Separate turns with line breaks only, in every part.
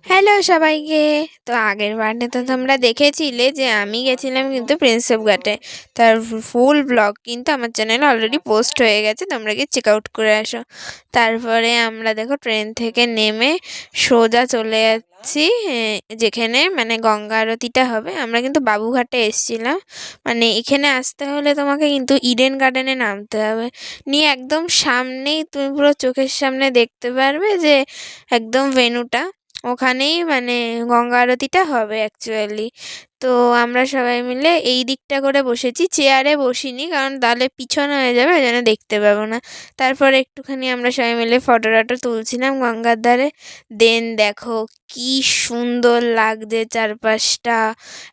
Hello সবাইকে। তো আগের বারে তো তোমরা দেখেছিলে যে আমি গেছিলাম কিন্তু প্রিন্সেপ ঘাটে। তার ফুল ব্লগ কিন্তু আমার চ্যানেলে অলরেডি পোস্ট হয়ে গেছে, তোমরা গিয়ে চেক আউট করে আসো। তারপরে আমরা দেখো ট্রেন থেকে নেমে সোজা চলে যাচ্ছি যেখানে মানে গঙ্গা আরতিটা হবে। আমরা কিন্তু বাবুঘাটে এসেছিলাম, মানে এখানে আসতে হলে তোমাকে কিন্তু ইডেন গার্ডেনে নামতে হবে। নিয়ে একদম সামনেই তুমি পুরো চোখের সামনে দেখতে পারবে যে একদম ভেন্যুটা ওখানেই, মানে গঙ্গা আরতিটা হবে অ্যাকচুয়ালি। তো আমরা সবাই মিলে এই দিকটা করে বসেছি, চেয়ারে বসিনি কারণ তাহলে পিছন হয়ে যাবে, ওই জন্য দেখতে পাবো না। তারপরে একটুখানি আমরা সবাই মিলে ফটো টটো তুলছিলাম গঙ্গার ধারে। দেন দেখো কি সুন্দর লাগছে চারপাশটা,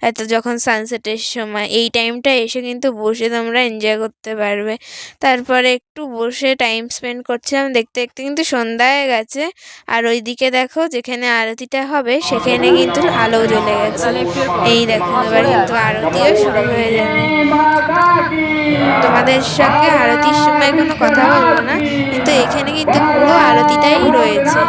এত যখন সানসেটের সময় এই টাইমটা এসে কিন্তু বসে তোমরা এনজয় করতে পারবে। তারপরে একটু বসে টাইম স্পেন্ড করছিলাম, দেখতে দেখতে কিন্তু সন্ধ্যা হয়ে গেছে। আর ওইদিকে দেখো যেখানে আরতিটা হবে সেখানে কিন্তু আলো জ্বলে গেছে। এই দেখো এবার কিন্তু আরতিও শুরু হয়ে যাবে। তোমাদের সঙ্গে আরতির সময় কোনো কথা বলবো না, কিন্তু এখানে কিন্তু পুরো আরতিটাই রয়েছে।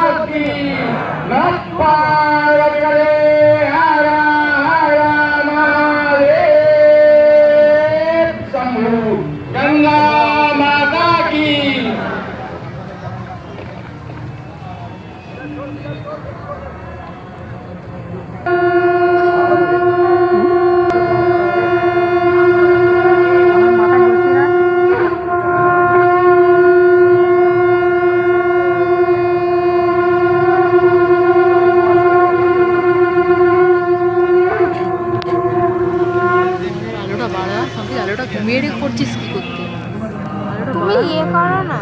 আলোটা ঘুমিয়ে করছিস কি করতে?
তুমি ইয়ে করো না।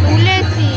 তুলেছি।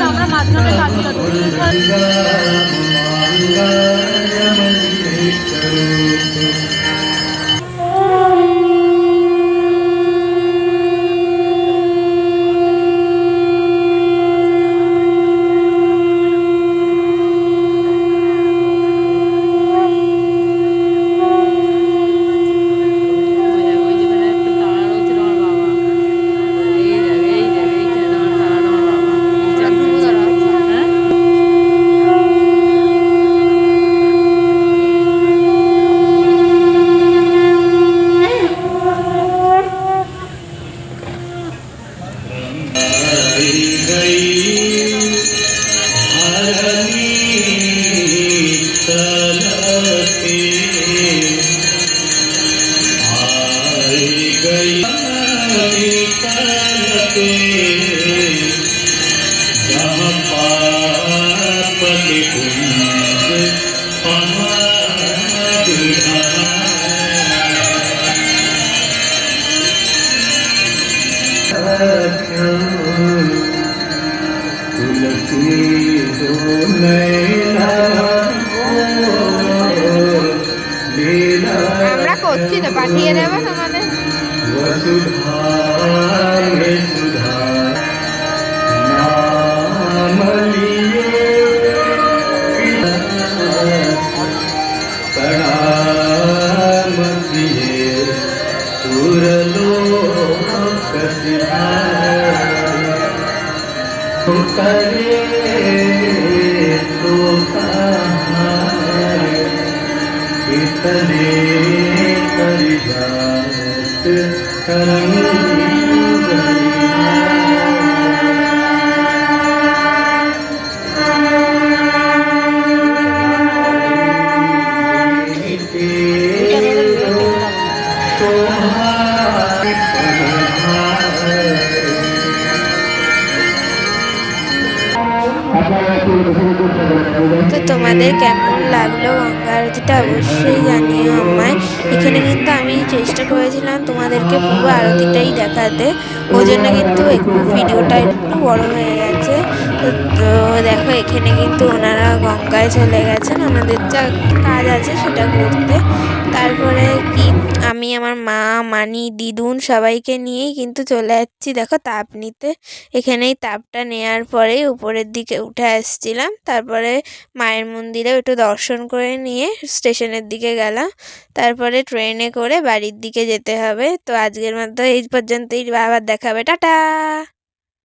আমরা মাঝখানে
পাঠিয়ে দেবো তোমাদের। তো তোমাদের কেমন লাগলো গঙ্গা আরতিটা অবশ্যই জানিও আমায়। এখানে কিন্তু আমি চেষ্টা করেছিলাম তোমাদেরকে পুরো আরতিটাই দেখাতে, ওই জন্য কিন্তু একটু ভিডিওটা একটু বড় হয়ে গেছে। তো দেখো এখানে কিন্তু ওনারা গঙ্গায় চলে গেছেন ওনাদের যা কাজ আছে সেটা করতে। তারপরে কি আমি আমার মা, মানি, দিদুন সবাইকে নিয়েই কিন্তু চলে যাচ্ছি দেখো তাপ নিতে। এখানেই তাপটা নেওয়ার পরেই উপরের দিকে উঠে আসছিলাম। তারপরে মায়ের মন্দিরেও একটু দর্শন করে নিয়ে স্টেশনের দিকে গেলাম। তারপরে ট্রেনে করে বাড়ির দিকে যেতে হবে। তো আজকের মতো এই পর্যন্তই, আবার দেখা হবে, টাটা।